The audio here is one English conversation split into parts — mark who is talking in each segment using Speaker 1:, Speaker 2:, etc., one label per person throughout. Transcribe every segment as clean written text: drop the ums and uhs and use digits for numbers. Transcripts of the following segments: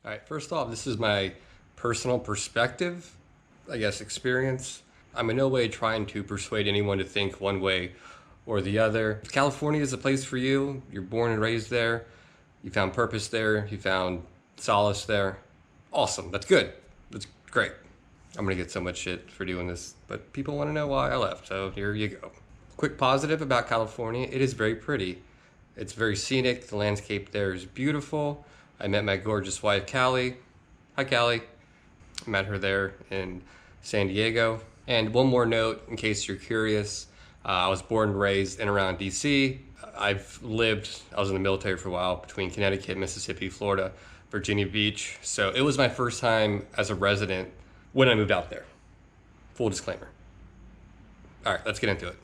Speaker 1: All right, first off, this is my personal perspective, I guess, experience. I'm in no way trying to persuade anyone to think one way or the other. If California is a place for you, you're born and raised there, you found purpose there, you found solace there, awesome, that's good, that's great. I'm gonna get so much shit for doing this, but people wanna know why I left, so here you go. Quick positive about California, it is very pretty. It's very scenic, the landscape there is beautiful. I met my gorgeous wife, Callie. Hi, Callie. I met her there in San Diego. And one more note, in case you're curious, I was born and raised in around DC. I was in the military for a while, between Connecticut, Mississippi, Florida, Virginia Beach. So it was my first time as a resident when I moved out there. Full disclaimer. All right, let's get into it.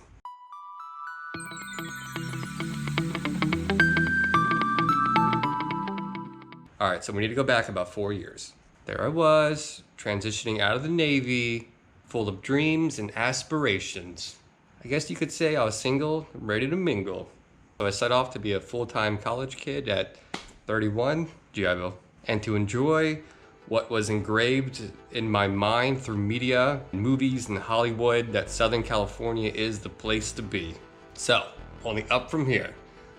Speaker 1: All right, so we need to go back about 4 years. There I was, transitioning out of the Navy, full of dreams and aspirations. I guess you could say I was single, ready to mingle. So I set off to be a full-time college kid at 31, Giavo, and to enjoy what was engraved in my mind through media, movies, and Hollywood, that Southern California is the place to be. So, only up from here.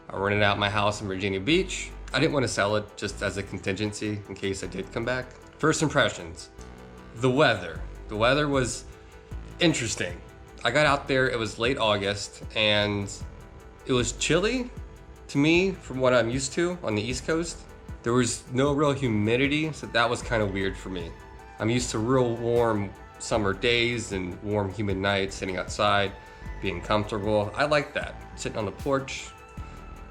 Speaker 1: I rented out my house in Virginia Beach. I didn't want to sell it just as a contingency in case I did come back. First impressions, the weather. The weather was interesting. I got out there, it was late August, and it was chilly to me from what I'm used to on the East Coast. There was no real humidity, so that was kind of weird for me. I'm used to real warm summer days and warm, humid nights, sitting outside, being comfortable. I like that, sitting on the porch,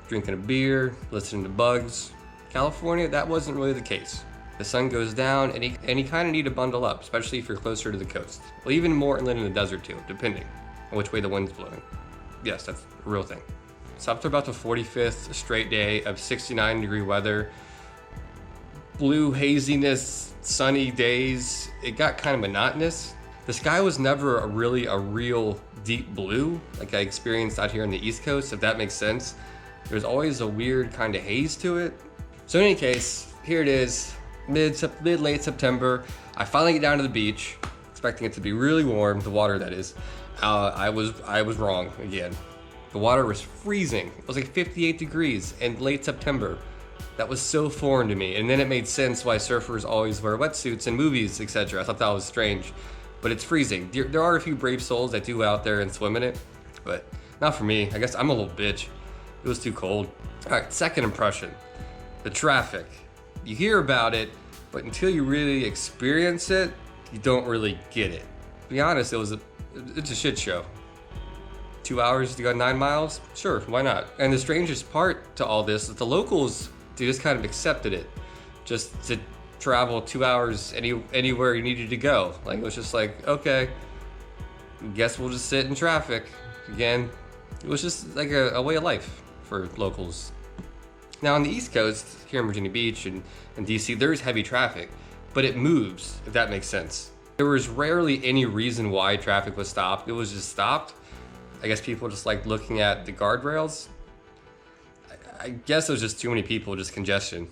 Speaker 1: drinking a beer, listening to bugs. California, that wasn't really the case. The sun goes down and you kind of need to bundle up, especially if you're closer to the coast. Well, even more inland in the desert too, depending on which way the wind's blowing. Yes, that's a real thing. So after about the 45th straight day of 69-degree weather, blue haziness, sunny days, it got kind of monotonous. The sky was never a real deep blue like I experienced out here on the East Coast, if that makes sense. There's always a weird kind of haze to it. So in any case, here it is, mid-late September. I finally get down to the beach, expecting it to be really warm, the water that is. I was wrong again. The water was freezing. It was like 58 degrees in late September. That was so foreign to me. And then it made sense why surfers always wear wetsuits in movies, etc. I thought that was strange, but it's freezing. There are a few brave souls that do go out there and swim in it, but not for me. I guess I'm a little bitch. It was too cold. All right, second impression, the traffic. You hear about it, but until you really experience it, you don't really get it. To be honest, it's a shit show. 2 hours to go 9 miles? Sure, why not? And the strangest part to all this is the locals, they just kind of accepted it. Just to travel 2 hours anywhere you needed to go. Like, it was just like, okay, guess we'll just sit in traffic. Again, it was just like a way of life for locals. Now on the East Coast, here in Virginia Beach and DC, there's heavy traffic, but it moves, if that makes sense. There was rarely any reason why traffic was stopped. It was just stopped. I guess people just like looking at the guardrails. I guess it was just too many people, just congestion.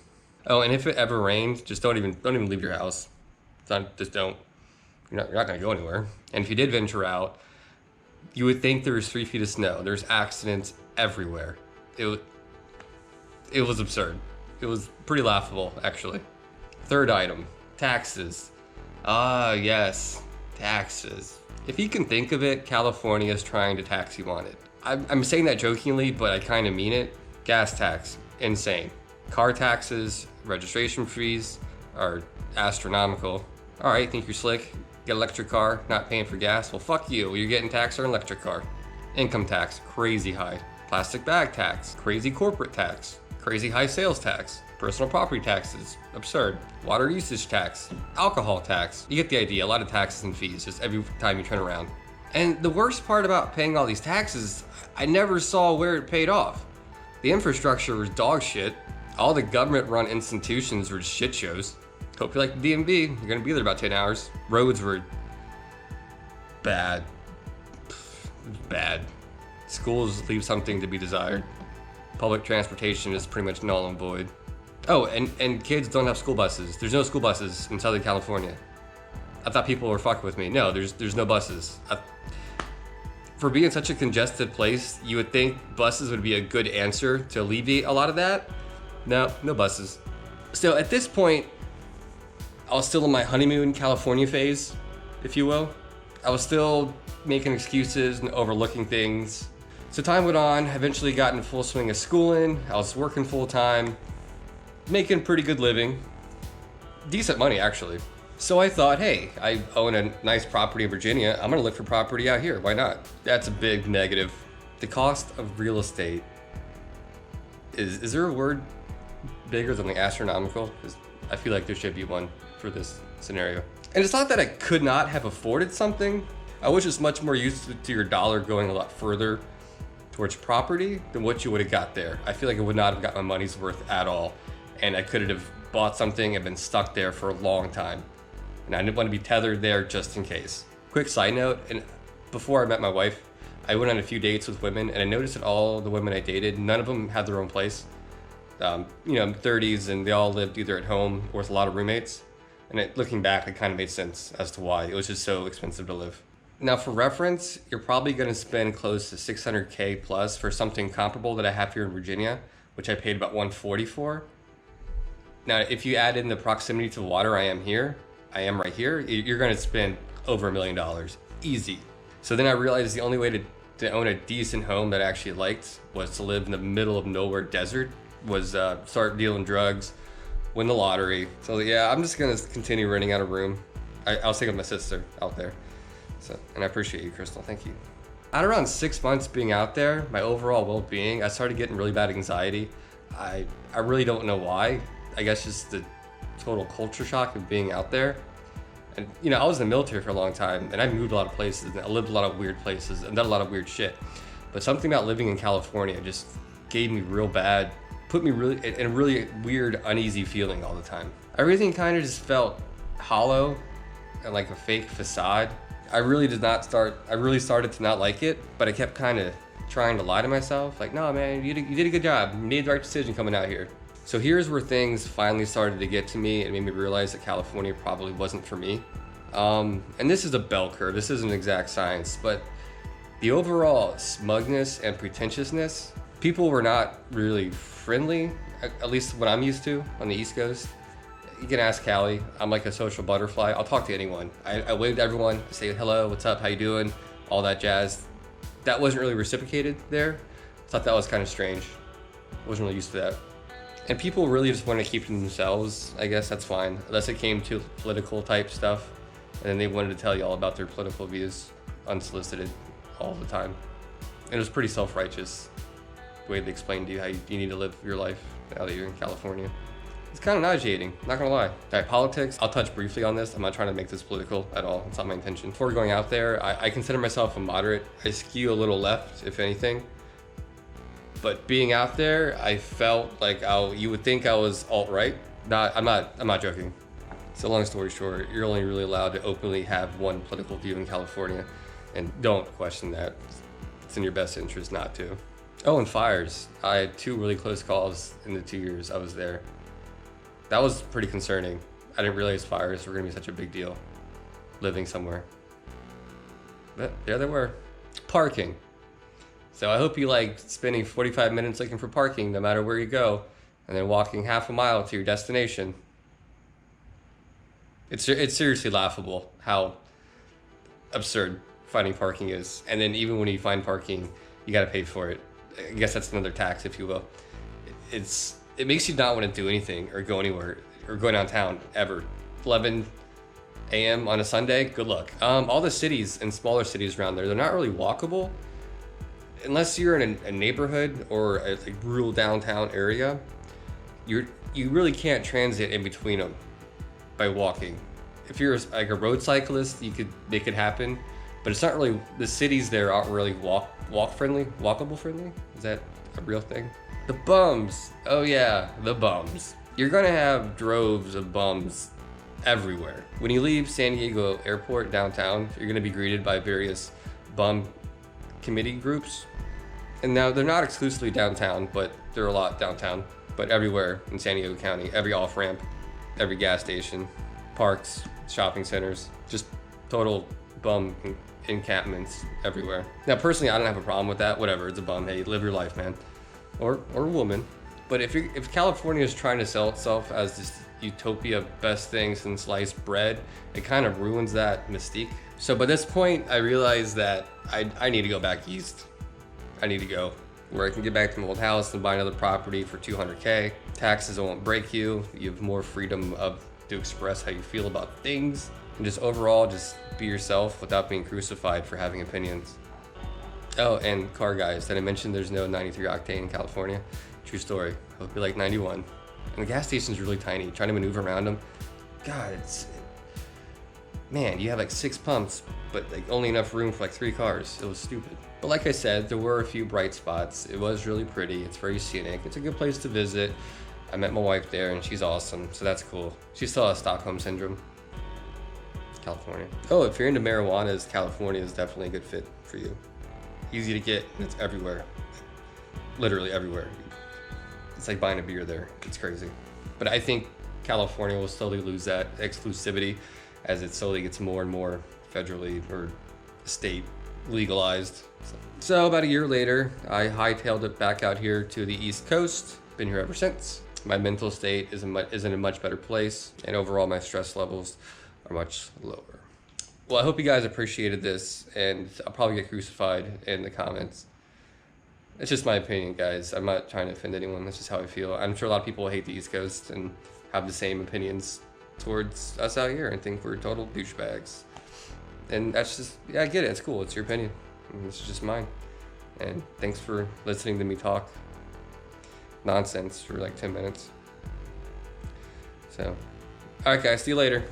Speaker 1: Oh, and if it ever rained, just don't even leave your house. Just don't. You're not gonna go anywhere. And if you did venture out, you would think there was 3 feet of snow. There's accidents everywhere. It was absurd. It was pretty laughable, actually. Third item, taxes. Ah, yes, taxes. If you can think of it, California is trying to tax you on it. I'm saying that jokingly, but I kind of mean it. Gas tax, insane. Car taxes, registration fees are astronomical. All right, think you're slick? Get an electric car, not paying for gas? Well, fuck you, you're getting taxed on an electric car. Income tax, crazy high. Plastic bag tax, crazy corporate tax, crazy high sales tax, personal property taxes, absurd. Water usage tax, alcohol tax. You get the idea, a lot of taxes and fees just every time you turn around. And the worst part about paying all these taxes, I never saw where it paid off. The infrastructure was dog shit. All the government-run institutions were shit shows. Hope you like the DMV, you're gonna be there about 10 hours. Roads were bad. Bad. Schools leave something to be desired. Public transportation is pretty much null and void. Oh, and kids don't have school buses. There's no school buses in Southern California. I thought people were fucking with me. No, there's no buses. For being such a congested place, you would think buses would be a good answer to alleviate a lot of that. No buses. So at this point, I was still in my honeymoon California phase, if you will. I was still making excuses and overlooking things. So time went on, eventually got in full swing of schooling. I was working full time, making pretty good living. Decent money, actually. So I thought, hey, I own a nice property in Virginia. I'm gonna look for property out here. Why not? That's a big negative. The cost of real estate is there a word bigger than the astronomical? 'Cause I feel like there should be one for this scenario. And it's not that I could not have afforded something. I was just much more used to your dollar going a lot further towards property than what you would have got there. I feel like I would not have got my money's worth at all. And I could have bought something and been stuck there for a long time. And I didn't want to be tethered there just in case. Quick side note, and before I met my wife, I went on a few dates with women, and I noticed that all the women I dated, none of them had their own place. 30s, and they all lived either at home or with a lot of roommates. And looking back, it kind of made sense as to why. It was just so expensive to live. Now, for reference, you're probably going to spend close to $600K plus for something comparable that I have here in Virginia, which I paid about $140 for. Now, if you add in the proximity to the water I am right here, you're going to spend over $1 million, easy. So then I realized the only way to own a decent home that I actually liked was to live in the middle of nowhere desert, was start dealing drugs, win the lottery. So yeah, I'm just going to continue renting out a room. I was thinking of my sister out there. So, and I appreciate you, Crystal, thank you. At around 6 months being out there, my overall well-being, I started getting really bad anxiety. I really don't know why. I guess just the total culture shock of being out there. And I was in the military for a long time, and I moved a lot of places, and I lived a lot of weird places, and done a lot of weird shit. But something about living in California just gave me real bad, put me really in a really weird, uneasy feeling all the time. Everything kind of just felt hollow and like a fake facade. I really started to not like it, but I kept kind of trying to lie to myself. Like, no, man, you did a good job. You made the right decision coming out here. So here's where things finally started to get to me and made me realize that California probably wasn't for me. And this is a bell curve. This isn't exact science, but the overall smugness and pretentiousness, people were not really friendly, at least what I'm used to on the East Coast. You can ask Callie. I'm like a social butterfly. I'll talk to anyone. I wave to everyone, say hello, what's up, how you doing, all that jazz. That wasn't really reciprocated there. Thought that was kind of strange. Wasn't really used to that. And people really just want to keep to themselves. I guess that's fine, unless it came to political type stuff, and then they wanted to tell you all about their political views, unsolicited, all the time. And it was pretty self-righteous, the way they explained to you how you need to live your life now that you're in California. It's kind of nauseating, not gonna lie. All right, politics, I'll touch briefly on this. I'm not trying to make this political at all. It's not my intention. Before going out there, I consider myself a moderate. I skew a little left, if anything. But being out there, I felt like you would think I was alt-right. I'm not joking. So long story short, you're only really allowed to openly have one political view in California, and don't question that. It's in your best interest not to. Oh, and fires. I had 2 really close calls in the 2 years I was there. That was pretty concerning. I didn't realize fires were gonna be such a big deal living somewhere. But there they were. Parking. So I hope you like spending 45 minutes looking for parking no matter where you go, and then walking half a mile to your destination. It's seriously laughable how absurd finding parking is. And then even when you find parking, you gotta pay for it. I guess that's another tax, if you will. It makes you not want to do anything or go anywhere or go downtown ever. 11 a.m. on a Sunday, good luck. All the cities and smaller cities around there, they're not really walkable. Unless you're in a neighborhood or a rural downtown area, you really can't transit in between them by walking. If you're like a road cyclist, you could make it happen, but it's not really, the cities there aren't really walkable friendly. Is that a real thing? The bums. Oh yeah, the bums. You're gonna have droves of bums everywhere. When you leave San Diego Airport downtown, you're gonna be greeted by various bum committee groups. And now they're not exclusively downtown, but they're a lot downtown. but everywhere in San Diego County, every off-ramp, every gas station, parks, shopping centers, just total bum encampments everywhere. Now, personally, I don't have a problem with that. Whatever, it's a bum. Hey, live your life, man, or woman. But if California is trying to sell itself as this utopia, best thing since sliced bread, it kind of ruins that mystique. So by this point, I realized that I need to go back east. I need to go where I can get back to my old house and buy another property for $200K. Taxes won't break you. You have more freedom to express how you feel about things, and just overall, just be yourself without being crucified for having opinions. Oh, and car guys, did I mention there's no 93 octane in California? True story. Hope you like 91. And the gas station's really tiny. Trying to maneuver around them, God, man, you have like 6 pumps, but like only enough room for like 3 cars. It was stupid. But like I said, there were a few bright spots. It was really pretty. It's very scenic. It's a good place to visit. I met my wife there and she's awesome, so that's cool. She still has Stockholm Syndrome. California. Oh, if you're into marijuana, California is definitely a good fit for you. Easy to get, and it's everywhere. Literally everywhere. It's like buying a beer there. It's crazy. But I think California will slowly lose that exclusivity as it slowly gets more and more federally or state legalized. So about a year later, I hightailed it back out here to the East Coast. Been here ever since. My mental state is in a much better place, and overall my stress levels are much lower. Well, I hope you guys appreciated this, and I'll probably get crucified in the comments. It's just my opinion, guys. I'm not trying to offend anyone. That's just how I feel. I'm sure a lot of people hate the East Coast and have the same opinions towards us out here and think we're total douchebags. And that's just, yeah, I get it. It's cool. It's your opinion. And this is just mine. And thanks for listening to me talk nonsense for like 10 minutes. So, all right, guys. See you later.